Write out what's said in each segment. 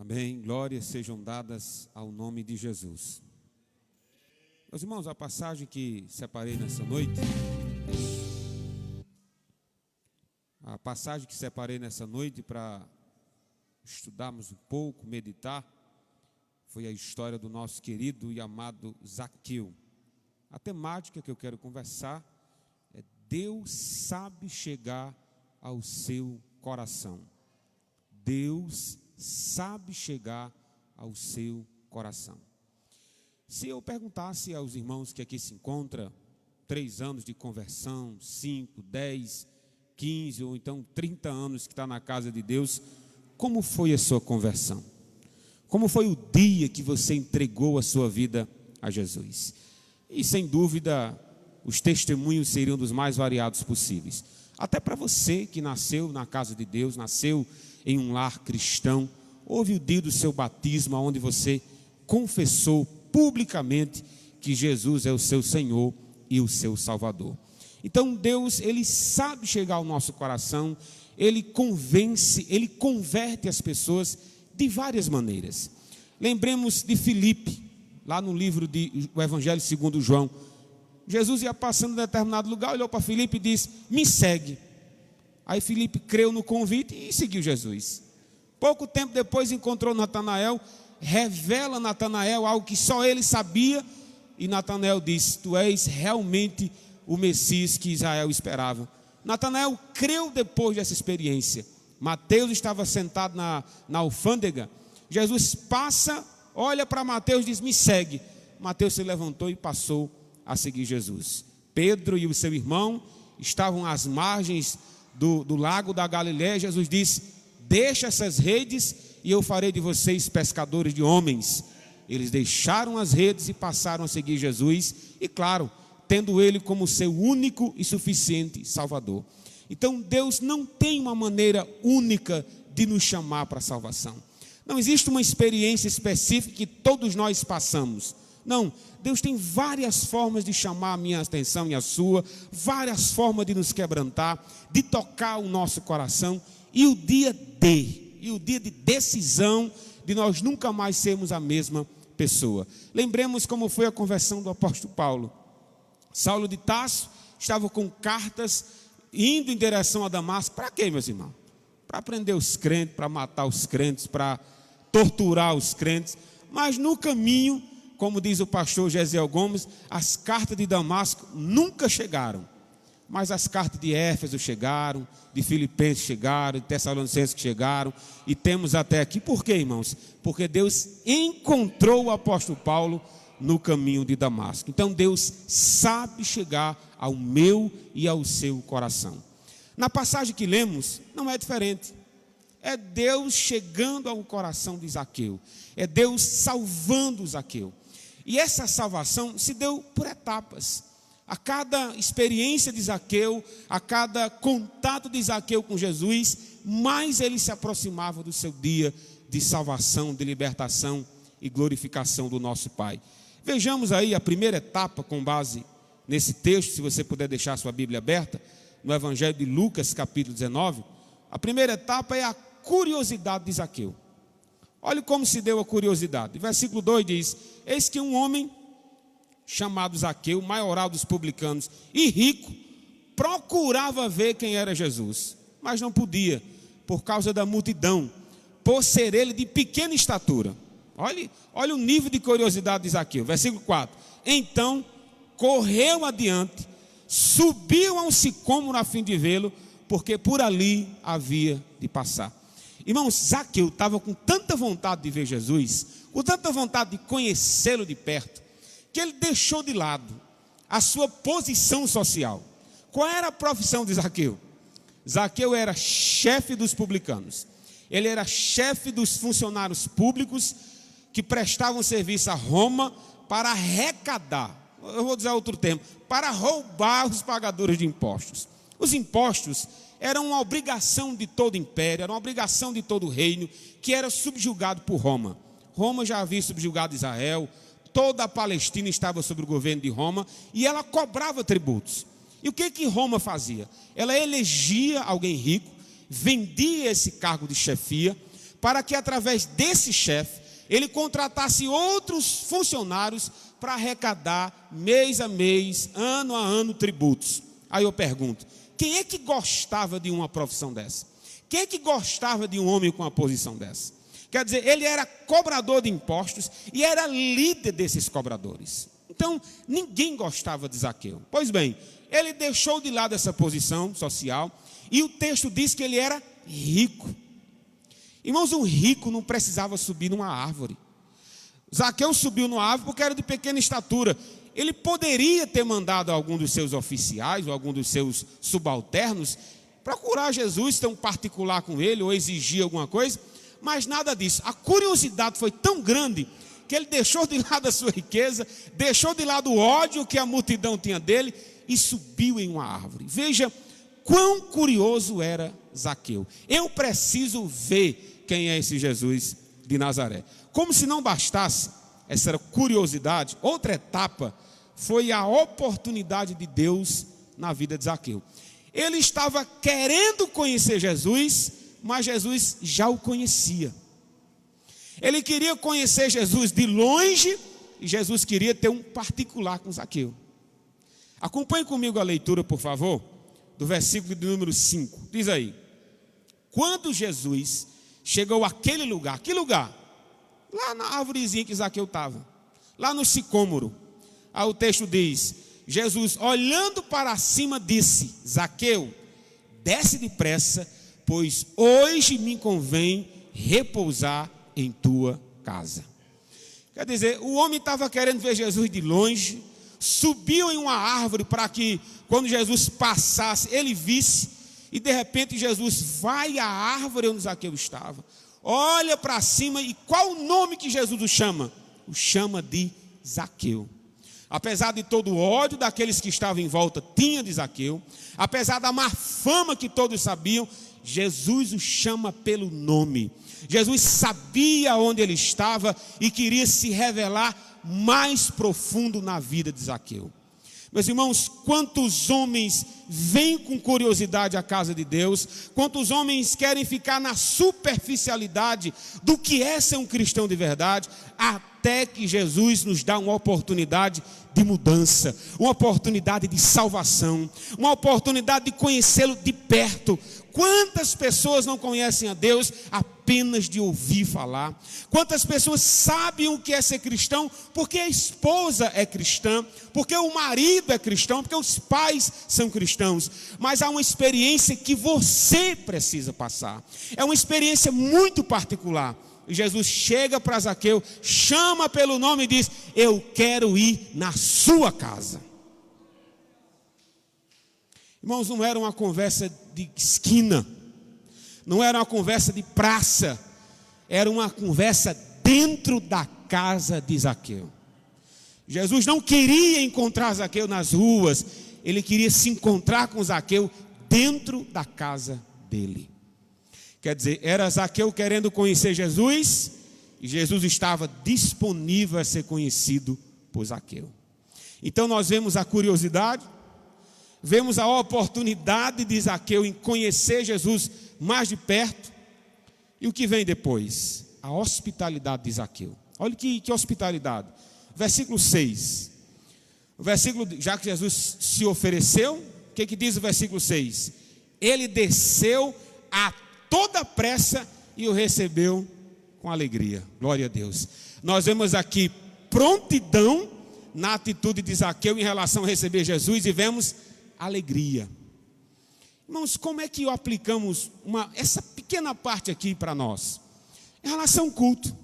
Amém. Glórias sejam dadas ao nome de Jesus. Meus irmãos, a passagem que separei nessa noite, para estudarmos um pouco, meditar, foi a história do nosso querido e amado Zaqueu. A temática que eu quero conversar é: Deus sabe chegar ao seu coração. Deus sabe chegar ao seu coração. Se eu perguntasse aos irmãos que aqui se encontram, 3 anos de conversão, 5, 10, 15 ou então 30 anos que está na casa de Deus, como foi a sua conversão? Como foi o dia que você entregou a sua vida a Jesus? E sem dúvida, os testemunhos seriam dos mais variados possíveis. Até para você que nasceu na casa de Deus, nasceu em um lar cristão, houve o dia do seu batismo, onde você confessou publicamente que Jesus é o seu Senhor e o seu Salvador. Então Deus, Ele sabe chegar ao nosso coração, Ele convence, Ele converte as pessoas de várias maneiras. Lembremos de Filipe, lá no livro do Evangelho segundo João. Jesus ia passando em determinado lugar, olhou para Filipe e disse: me segue. Aí Filipe creu no convite e seguiu Jesus. Pouco tempo depois encontrou Natanael, revela a Natanael algo que só ele sabia, e Natanael disse: tu és realmente o Messias que Israel esperava. Natanael creu depois dessa experiência. Mateus estava sentado na alfândega. Jesus passa, olha para Mateus e diz: me segue. Mateus se levantou e passou a seguir Jesus. Pedro e o seu irmão estavam às margens do lago da Galiléia. Jesus disse: deixa essas redes e eu farei de vocês pescadores de homens. Eles deixaram as redes e passaram a seguir Jesus, e claro, tendo ele como seu único e suficiente Salvador. Então Deus não tem uma maneira única de nos chamar para a salvação. Não existe uma experiência específica que todos nós passamos. Não, Deus tem várias formas de chamar a minha atenção e a sua, várias formas de nos quebrantar, de tocar o nosso coração, e o dia de decisão de nós nunca mais sermos a mesma pessoa. Lembremos como foi a conversão do apóstolo Paulo. Saulo de Tarso estava com cartas indo em direção a Damasco. Para quê, meus irmãos? Para prender os crentes, para matar os crentes, para torturar os crentes. Mas no caminho, como diz o pastor Gesiel Gomes, as cartas de Damasco nunca chegaram. Mas as cartas de Éfeso chegaram, de Filipenses chegaram, de Tessalonicenses chegaram, e temos até aqui. Por quê, irmãos? Porque Deus encontrou o apóstolo Paulo no caminho de Damasco. Então Deus sabe chegar ao meu e ao seu coração. Na passagem que lemos, não é diferente. É Deus chegando ao coração de Zaqueu. É Deus salvando Zaqueu. E essa salvação se deu por etapas. A cada experiência de Zaqueu, a cada contato de Zaqueu com Jesus, mais ele se aproximava do seu dia de salvação, de libertação e glorificação do nosso Pai. Vejamos aí a primeira etapa com base nesse texto, se você puder deixar a sua Bíblia aberta, no Evangelho de Lucas, capítulo 19. A primeira etapa é a curiosidade de Zaqueu. Olha como se deu a curiosidade. Versículo 2 diz: eis que um homem chamado Zaqueu, maioral dos publicanos e rico, procurava ver quem era Jesus, mas não podia, por causa da multidão, por ser ele de pequena estatura. Olha o nível de curiosidade de Zaqueu. Versículo 4: então correu adiante, subiu a um sicômoro a fim de vê-lo, porque por ali havia de passar. Irmãos, Zaqueu estava com tanta vontade de ver Jesus, com tanta vontade de conhecê-lo de perto, que ele deixou de lado a sua posição social. Qual era a profissão de Zaqueu? Zaqueu era chefe dos publicanos. Ele era chefe dos funcionários públicos que prestavam serviço a Roma para arrecadar, eu vou dizer outro termo, para roubar os pagadores de impostos. Os impostos eram uma obrigação de todo império, era uma obrigação de todo reino que era subjugado por Roma. Roma já havia subjugado Israel, toda a Palestina estava sob o governo de Roma, e ela cobrava tributos. E o que Roma fazia? Ela elegia alguém rico, vendia esse cargo de chefia, para que através desse chefe, ele contratasse outros funcionários para arrecadar mês a mês, ano a ano, tributos. Aí eu pergunto, quem é que gostava de uma profissão dessa? Quem é que gostava de um homem com uma posição dessa? Quer dizer, ele era cobrador de impostos e era líder desses cobradores. Então, ninguém gostava de Zaqueu. Pois bem, ele deixou de lado essa posição social e o texto diz que ele era rico. Irmãos, um rico não precisava subir numa árvore. Zaqueu subiu numa árvore porque era de pequena estatura. Ele poderia ter mandado algum dos seus oficiais ou algum dos seus subalternos procurar Jesus, ter um particular com ele ou exigir alguma coisa, mas nada disso. A curiosidade foi tão grande que ele deixou de lado a sua riqueza, deixou de lado o ódio que a multidão tinha dele e subiu em uma árvore. Veja quão curioso era Zaqueu. Eu preciso ver quem é esse Jesus de Nazaré. Como se não bastasse essa curiosidade, outra etapa foi a oportunidade de Deus na vida de Zaqueu. Ele estava querendo conhecer Jesus, mas Jesus já o conhecia. Ele queria conhecer Jesus de longe e Jesus queria ter um particular com Zaqueu. Acompanhe comigo a leitura, por favor, do versículo de número 5. Diz aí: quando Jesus chegou àquele lugar, que lugar? Lá na árvorezinha que Zaqueu estava, lá no sicômoro. Aí o texto diz: Jesus, olhando para cima, disse: Zaqueu, desce depressa, pois hoje me convém repousar em tua casa. Quer dizer, o homem estava querendo ver Jesus de longe, subiu em uma árvore para que quando Jesus passasse, ele visse, e de repente Jesus vai à árvore onde Zaqueu estava, olha para cima, e qual o nome que Jesus o chama? O chama de Zaqueu. Apesar de todo o ódio daqueles que estavam em volta tinha de Zaqueu, apesar da má fama que todos sabiam, Jesus o chama pelo nome. Jesus sabia onde ele estava e queria se revelar mais profundo na vida de Zaqueu. Meus irmãos, quantos homens vêm com curiosidade à casa de Deus, quantos homens querem ficar na superficialidade do que é ser um cristão de verdade, até que Jesus nos dá uma oportunidade de mudança, uma oportunidade de salvação, uma oportunidade de conhecê-lo de perto. Quantas pessoas não conhecem a Deus apenas de ouvir falar? Quantas pessoas sabem o que é ser cristão porque a esposa é cristã, porque o marido é cristão, porque os pais são cristãos? Mas há uma experiência que você precisa passar. É uma experiência muito particular. E Jesus chega para Zaqueu, chama pelo nome e diz: eu quero ir na sua casa. Irmãos, não era uma conversa de esquina, não era uma conversa de praça, era uma conversa dentro da casa de Zaqueu. Jesus não queria encontrar Zaqueu nas ruas, ele queria se encontrar com Zaqueu dentro da casa dele. Quer dizer, era Zaqueu querendo conhecer Jesus, e Jesus estava disponível a ser conhecido por Zaqueu. Então nós vemos a curiosidade, vemos a oportunidade de Zaqueu em conhecer Jesus mais de perto. E o que vem depois? A hospitalidade de Zaqueu. Olha que hospitalidade. Versículo 6. O versículo, já que Jesus se ofereceu, o que diz o versículo 6? Ele desceu a toda pressa e o recebeu com alegria. Glória a Deus. Nós vemos aqui prontidão na atitude de Zaqueu em relação a receber Jesus e vemos alegria. Irmãos, como é que aplicamos essa pequena parte aqui para nós? Em relação ao culto.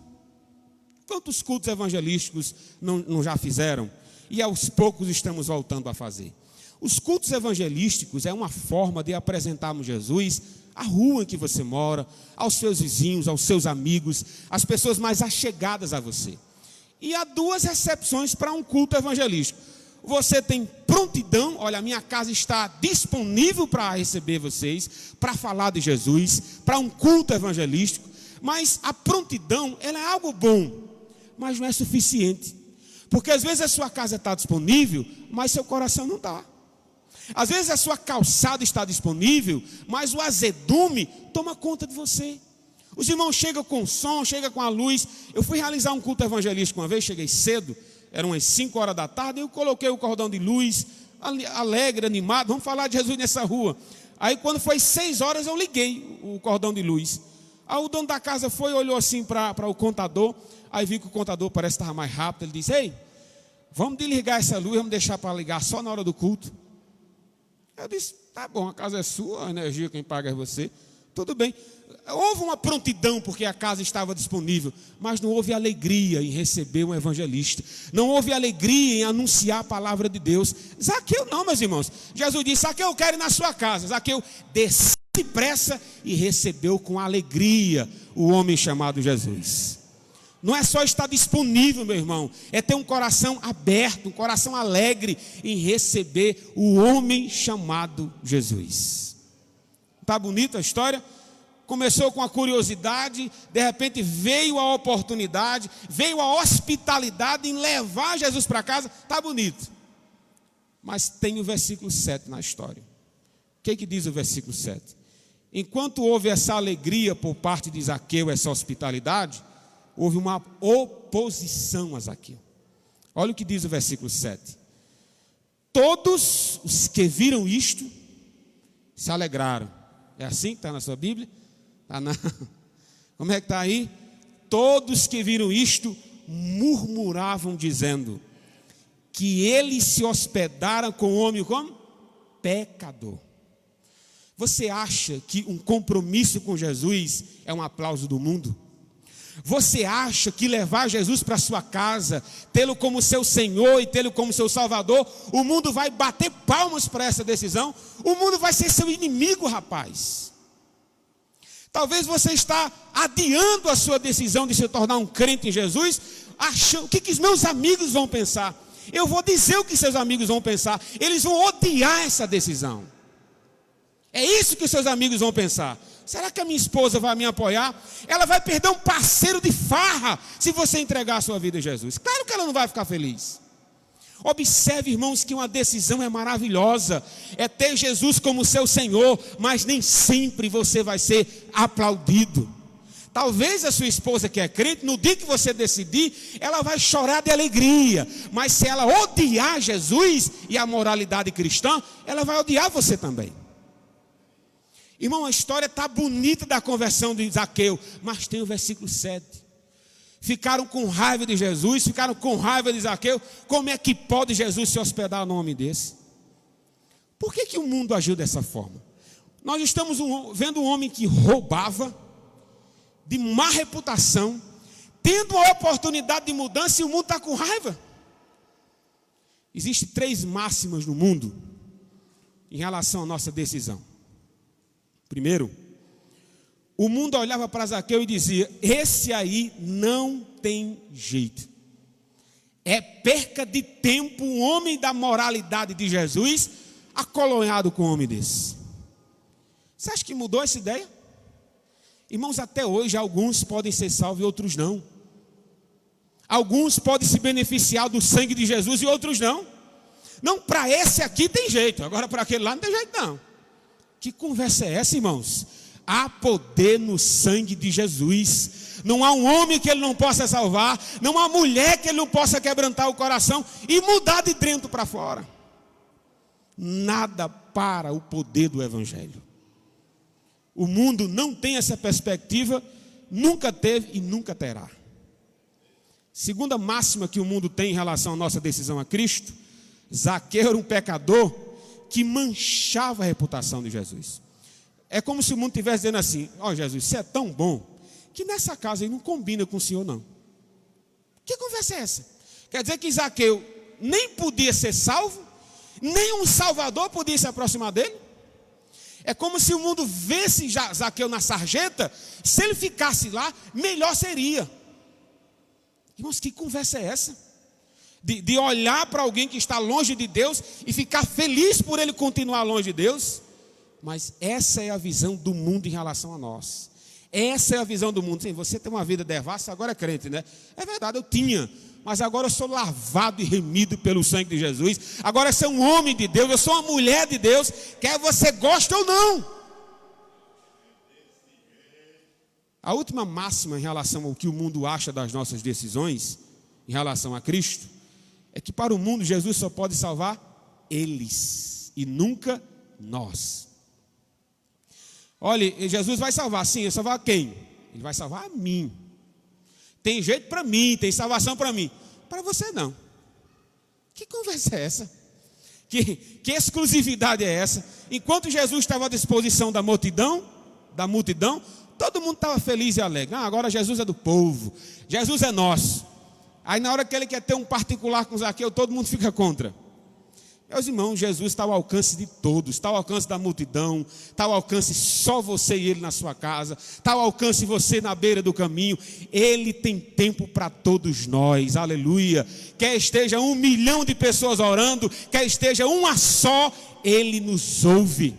Quantos cultos evangelísticos não já fizeram? E aos poucos estamos voltando a fazer. Os cultos evangelísticos é uma forma de apresentarmos Jesus à rua em que você mora, aos seus vizinhos, aos seus amigos, às pessoas mais achegadas a você. E há duas exceções para um culto evangelístico. Você tem prontidão, olha, a minha casa está disponível para receber vocês, para falar de Jesus, para um culto evangelístico, mas a prontidão, ela é algo bom, mas não é suficiente, porque às vezes a sua casa está disponível, mas seu coração não está. Às vezes a sua calçada está disponível, mas o azedume toma conta de você. Os irmãos chegam com som, chegam com a luz. Eu fui realizar um culto evangelístico uma vez, cheguei cedo, eram umas 5 horas da tarde, eu coloquei o cordão de luz, alegre, animado, vamos falar de Jesus nessa rua. Aí quando foi 6 horas eu liguei o cordão de luz. Aí o dono da casa foi, olhou assim para o contador, aí vi que o contador parece que estava mais rápido, ele disse: ei, vamos desligar essa luz, vamos deixar para ligar só na hora do culto. Eu disse: tá bom, a casa é sua, a energia quem paga é você, tudo bem. Houve uma prontidão porque a casa estava disponível, mas não houve alegria em receber um evangelista, não houve alegria em anunciar a palavra de Deus. Zaqueu não, meus irmãos. Jesus disse: Zaqueu, eu quero ir na sua casa. Zaqueu desceu depressa e recebeu com alegria o homem chamado Jesus. Não é só estar disponível, meu irmão, é ter um coração aberto, um coração alegre em receber o homem chamado Jesus. Está bonita a história? Começou com a curiosidade, de repente veio a oportunidade, veio a hospitalidade em levar Jesus para casa. Está bonito. Mas tem o versículo 7 na história. O que diz o versículo 7? Enquanto houve essa alegria por parte de Zaqueu, essa hospitalidade, houve uma oposição a Zaqueu. Olha o que diz o versículo 7. Todos os que viram isto se alegraram. É assim que está na sua Bíblia? Ah, não. Como é que está aí? Todos que viram isto murmuravam, dizendo que eles se hospedaram com o homem como? Pecador. Você acha que um compromisso com Jesus é um aplauso do mundo? Você acha que levar Jesus para sua casa, tê-lo como seu Senhor e tê-lo como seu Salvador, o mundo vai bater palmas para essa decisão? O mundo vai ser seu inimigo, rapaz. Talvez você está adiando a sua decisão de se tornar um crente em Jesus, achando, o que os meus amigos vão pensar? Eu vou dizer o que seus amigos vão pensar. Eles vão odiar essa decisão. É isso que os seus amigos vão pensar. Será que a minha esposa vai me apoiar? Ela vai perder um parceiro de farra se você entregar a sua vida a Jesus. Claro que ela não vai ficar feliz. Observe, irmãos, que uma decisão é maravilhosa. É ter Jesus como seu Senhor, mas nem sempre você vai ser aplaudido. Talvez a sua esposa que é crente, no dia que você decidir, ela vai chorar de alegria. Mas se ela odiar Jesus e a moralidade cristã, ela vai odiar você também. Irmão, a história está bonita da conversão de Zaqueu, mas tem o versículo 7. Ficaram com raiva de Jesus, ficaram com raiva de Zaqueu. Como é que pode Jesus se hospedar num homem desse? Por que o mundo agiu dessa forma? Nós estamos vendo um homem que roubava, de má reputação, tendo a oportunidade de mudança, e o mundo está com raiva. Existem 3 máximas no mundo em relação à nossa decisão. Primeiro, o mundo olhava para Zaqueu e dizia: esse aí não tem jeito. É perca de tempo um homem da moralidade de Jesus acolonhado com um homem desse. Você acha que mudou essa ideia? Irmãos, até hoje alguns podem ser salvos e outros não. Alguns podem se beneficiar do sangue de Jesus e outros não. Não, para esse aqui tem jeito, agora para aquele lá não tem jeito não. Que conversa é essa, irmãos? Há poder no sangue de Jesus. Não há um homem que ele não possa salvar, não há mulher que ele não possa quebrantar o coração e mudar de dentro para fora. Nada para o poder do Evangelho. O mundo não tem essa perspectiva, nunca teve e nunca terá. Segunda máxima que o mundo tem em relação à nossa decisão a Cristo: Zaqueu era um pecador que manchava a reputação de Jesus. É como se o mundo estivesse dizendo assim: ó, Jesus, você é tão bom que nessa casa aí não combina com o senhor não. Que conversa é essa? Quer dizer que Zaqueu nem podia ser salvo, nem um salvador podia se aproximar dele? É como se o mundo visse Zaqueu na sarjeta, se ele ficasse lá, melhor seria. Irmãos, que conversa é essa? De olhar para alguém que está longe de Deus e ficar feliz por ele continuar longe de Deus. Mas essa é a visão do mundo em relação a nós. Essa é a visão do mundo. Sim, você tem uma vida devassa, agora é crente, né? É verdade, eu tinha. Mas agora eu sou lavado e remido pelo sangue de Jesus. Agora eu sou um homem de Deus, eu sou uma mulher de Deus, quer você goste ou não. A última máxima em relação ao que o mundo acha das nossas decisões, em relação a Cristo, é que para o mundo Jesus só pode salvar eles e nunca nós. Olha, Jesus vai salvar, sim, vai salvar quem? Ele vai salvar a mim. Tem jeito para mim, tem salvação para mim. Para você não. Que conversa é essa? Que exclusividade é essa? Enquanto Jesus estava à disposição da multidão, todo mundo estava feliz e alegre. Ah, agora Jesus é do povo, Jesus é nosso. Aí na hora que ele quer ter um particular com Zaqueu, todo mundo fica contra. Meus irmãos, Jesus está ao alcance de todos, está ao alcance da multidão, está ao alcance só você e ele na sua casa, está ao alcance você na beira do caminho. Ele tem tempo para todos nós, aleluia. Quer esteja 1 milhão de pessoas orando, quer esteja uma só, ele nos ouve.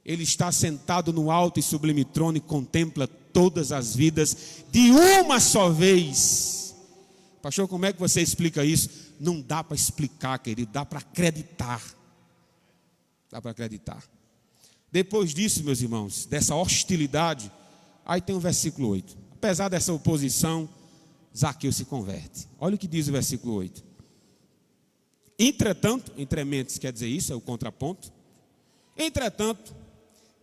Ele está sentado no alto e sublime trono e contempla todas as vidas de uma só vez. Pastor, como é que você explica isso? Não dá para explicar, querido, dá para acreditar. Dá para acreditar. Depois disso, meus irmãos, dessa hostilidade, aí tem o versículo 8. Apesar dessa oposição, Zaqueu se converte. Olha o que diz o versículo 8. Entretanto, entrementes quer dizer isso, é o contraponto. Entretanto,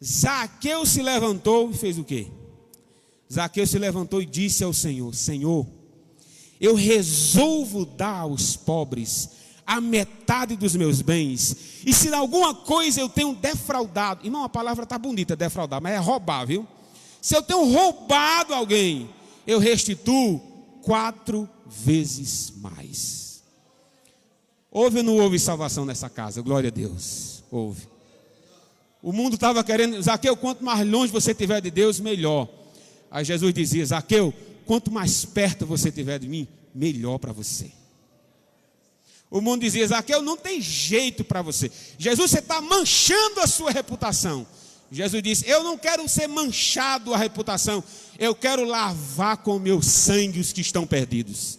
Zaqueu se levantou e fez o quê? Zaqueu se levantou e disse ao Senhor: Senhor, eu resolvo dar aos pobres a metade dos meus bens, e se alguma coisa eu tenho defraudado, irmão, a palavra está bonita, defraudar, mas é roubar, viu? Se eu tenho roubado alguém, eu restituo 4 vezes mais. Houve ou não houve salvação nessa casa? Glória a Deus, houve. O mundo estava querendo, Zaqueu, quanto mais longe você estiver de Deus, melhor. Aí Jesus dizia: Zaqueu, quanto mais perto você estiver de mim, melhor para você. O mundo dizia: Zaqueu, não tem jeito para você. Jesus, você está manchando a sua reputação. Jesus disse: eu não quero ser manchado a reputação, eu quero lavar com o meu sangue os que estão perdidos.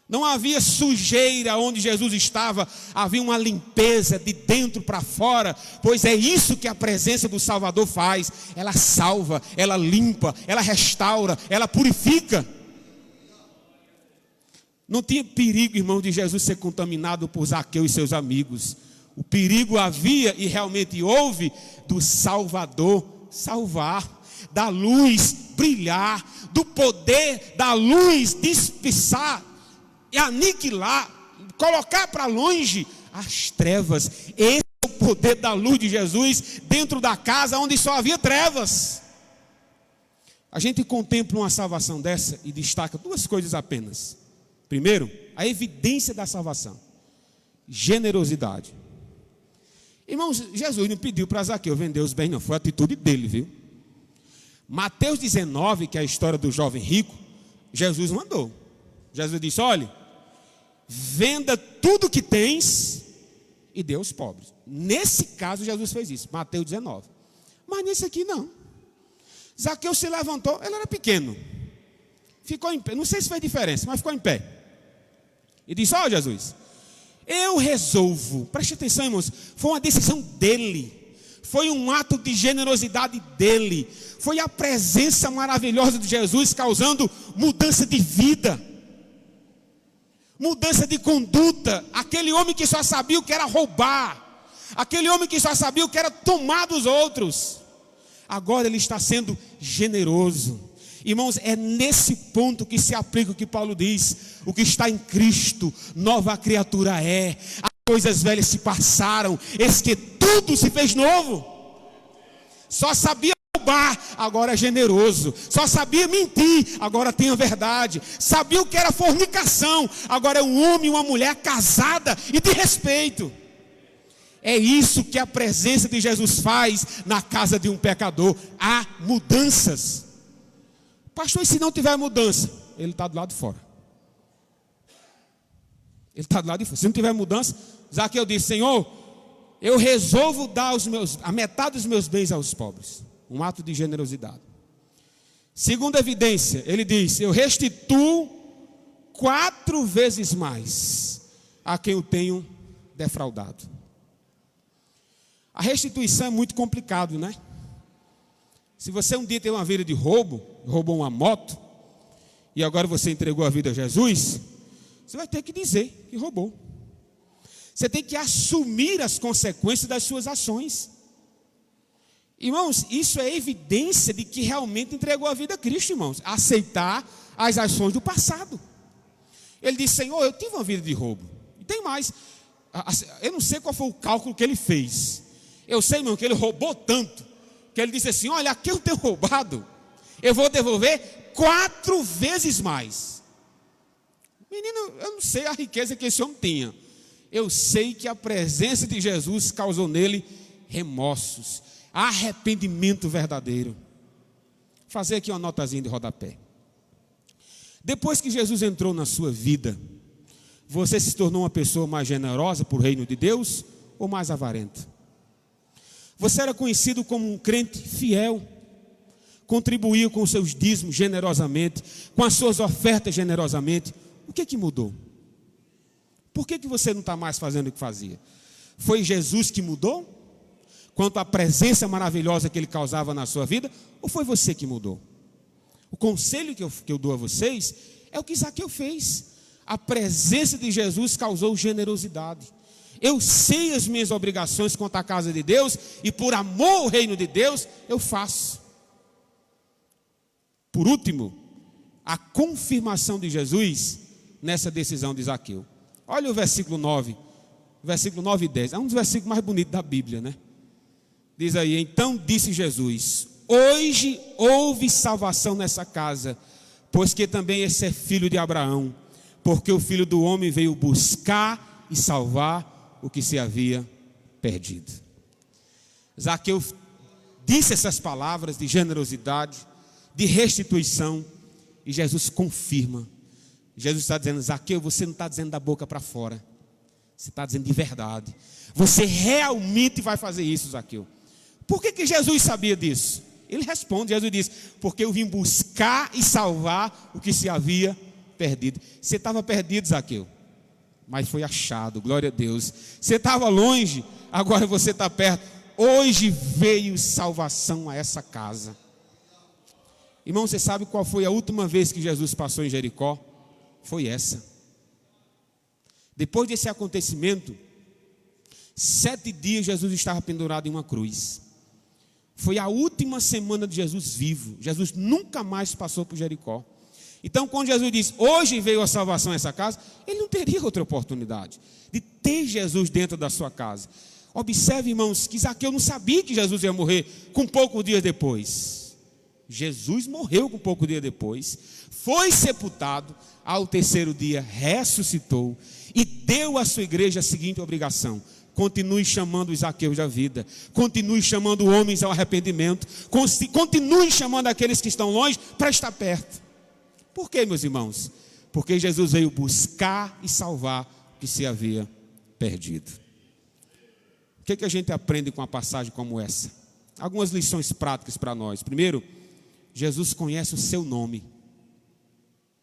Não havia sujeira onde Jesus estava, havia uma limpeza de dentro para fora, pois é isso que a presença do Salvador faz. Ela salva, ela limpa, ela restaura, ela purifica. Não tinha perigo, irmão, de Jesus ser contaminado por Zaqueu e seus amigos. O perigo havia, e realmente houve, do Salvador salvar, da luz brilhar, do poder da luz dispersar e aniquilar, colocar para longe as trevas. Esse é o poder da luz de Jesus dentro da casa onde só havia trevas. A gente contempla uma salvação dessa e destaca 2 coisas apenas. Primeiro, a evidência da salvação: generosidade. Irmãos, Jesus não pediu para Zaqueu vender os bens, não, foi a atitude dele, viu? Mateus 19, que é a história do jovem rico, Jesus mandou. Jesus disse: olhe, venda tudo que tens e dê aos pobres. Nesse caso Jesus fez isso, Mateus 19. Mas nesse aqui não. Zaqueu se levantou, ele era pequeno, ficou em pé, não sei se fez diferença, mas ficou em pé. E disse: ó Jesus, eu resolvo, preste atenção, irmãos, foi uma decisão dele, foi um ato de generosidade dele, foi a presença maravilhosa de Jesus causando mudança de vida, mudança de conduta. Aquele homem que só sabia o que era roubar, aquele homem que só sabia o que era tomar dos outros, agora ele está sendo generoso. Irmãos, é nesse ponto que se aplica o que Paulo diz: o que está em Cristo, nova criatura é, as coisas velhas se passaram, eis que tudo se fez novo. Só sabia roubar, agora é generoso. Só sabia mentir, agora tem a verdade. Sabia o que era fornicação, agora é um homem e uma mulher casada e de respeito. É isso que a presença de Jesus faz na casa de um pecador. Há mudanças. Pastor, e se não tiver mudança? Ele está do lado de fora. Ele está do lado de fora. Se não tiver mudança, Zaqueu disse: Senhor, eu resolvo dar a metade dos meus bens aos pobres. Um ato de generosidade. Segunda evidência, ele diz: eu restituo 4 vezes mais a quem eu tenho defraudado. A restituição é muito complicado, né? Se você um dia tem uma vida de roubo, roubou uma moto, e agora você entregou a vida a Jesus, você vai ter que dizer que roubou. Você tem que assumir as consequências das suas ações. Irmãos, isso é evidência de que realmente entregou a vida a Cristo, irmãos. Aceitar as ações do passado. Ele disse: Senhor, eu tive uma vida de roubo. E tem mais. Eu não sei qual foi o cálculo que ele fez. Eu sei, irmão, que ele roubou tanto, que ele disse assim: olha, aqui eu tenho roubado, eu vou devolver 4 vezes mais. Menino, eu não sei a riqueza que esse homem tinha. Eu sei que a presença de Jesus causou nele remorsos, arrependimento verdadeiro. Vou fazer aqui uma notazinha de rodapé. Depois que Jesus entrou na sua vida, você se tornou uma pessoa mais generosa para o reino de Deus ou mais avarenta? Você era conhecido como um crente fiel, contribuiu com os seus dízimos generosamente, com as suas ofertas generosamente. O que mudou? Por que você não está mais fazendo o que fazia? Foi Jesus que mudou? Quanto à presença maravilhosa que ele causava na sua vida? Ou foi você que mudou? O conselho que eu dou a vocês é o que Zaqueu fez. A presença de Jesus causou generosidade. Eu sei as minhas obrigações quanto à casa de Deus, e por amor ao reino de Deus, eu faço. Por último, a confirmação de Jesus nessa decisão de Zaqueu. Olha o versículo 9 e 10, é um dos versículos mais bonitos da Bíblia, né? Diz aí: então disse Jesus: hoje houve salvação nessa casa, pois que também esse é filho de Abraão, porque o Filho do Homem veio buscar e salvar o que se havia perdido. Zaqueu disse essas palavras de generosidade, de restituição, e Jesus confirma. Jesus está dizendo: Zaqueu, você não está dizendo da boca para fora, você está dizendo de verdade. Você realmente vai fazer isso, Zaqueu. Por que Jesus sabia disso? Ele responde, Jesus diz: porque eu vim buscar e salvar o que se havia perdido. Você estava perdido, Zaqueu, mas foi achado, glória a Deus. Você estava longe, agora você está perto. Hoje veio salvação a essa casa. Irmão, você sabe qual foi a última vez que Jesus passou em Jericó? Foi essa. Depois desse acontecimento, 7 dias Jesus estava pendurado em uma cruz. Foi a última semana de Jesus vivo. Jesus nunca mais passou por Jericó. Então, quando Jesus diz: hoje veio a salvação a essa casa, ele não teria outra oportunidade de ter Jesus dentro da sua casa. Observe, irmãos, que Zaqueu não sabia que Jesus ia morrer com poucos dias depois. Jesus morreu com poucos dias depois, foi sepultado, ao 3º dia ressuscitou e deu à sua igreja a seguinte obrigação: continue chamando os Zaqueus da vida, continue chamando homens ao arrependimento, continue chamando aqueles que estão longe para estar perto. Por quê, meus irmãos? Porque Jesus veio buscar e salvar o que se havia perdido. O que a gente aprende com uma passagem como essa? Algumas lições práticas para nós. Primeiro, Jesus conhece o seu nome.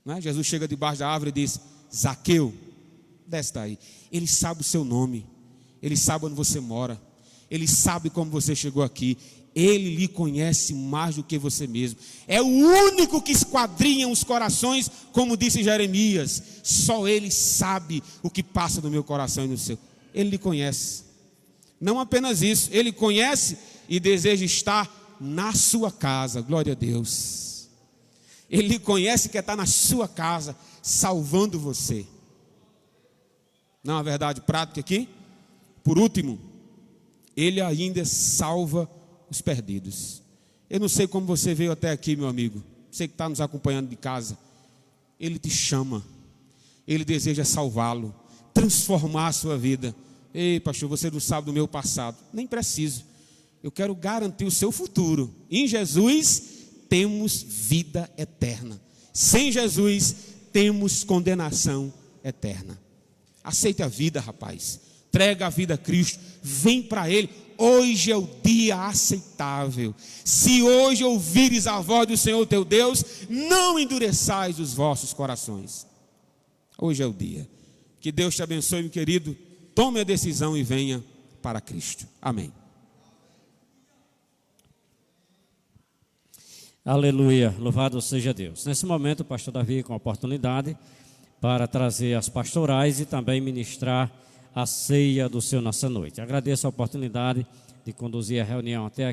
Não é? Jesus chega debaixo da árvore e diz: Zaqueu, desce daí. Ele sabe o seu nome, ele sabe onde você mora, ele sabe como você chegou aqui. Ele lhe conhece mais do que você mesmo. É o único que esquadrinha os corações, como disse Jeremias. Só ele sabe o que passa no meu coração e no seu. Ele lhe conhece. Não apenas isso, ele conhece e deseja estar na sua casa. Glória a Deus. Ele lhe conhece e quer estar na sua casa, salvando você. Não é uma verdade prática aqui? Por último, ele ainda salva os perdidos. Eu não sei como você veio até aqui, meu amigo. Você que está nos acompanhando de casa. Ele te chama. Ele deseja salvá-lo, transformar a sua vida. Ei, pastor, você não sabe do meu passado. Nem preciso. Eu quero garantir o seu futuro. Em Jesus temos vida eterna. Sem Jesus temos condenação eterna. Aceite a vida, rapaz. Entrega a vida a Cristo. Vem para Ele. Hoje é o dia aceitável. Se hoje ouvires a voz do Senhor teu Deus, não endureçais os vossos corações. Hoje é o dia. Que Deus te abençoe, meu querido. Tome a decisão e venha para Cristo. Amém. Aleluia, louvado seja Deus. Nesse momento, o pastor Davi com a oportunidade para trazer as pastorais e também ministrar a ceia do Senhor nessa noite. Agradeço a oportunidade de conduzir a reunião até aqui.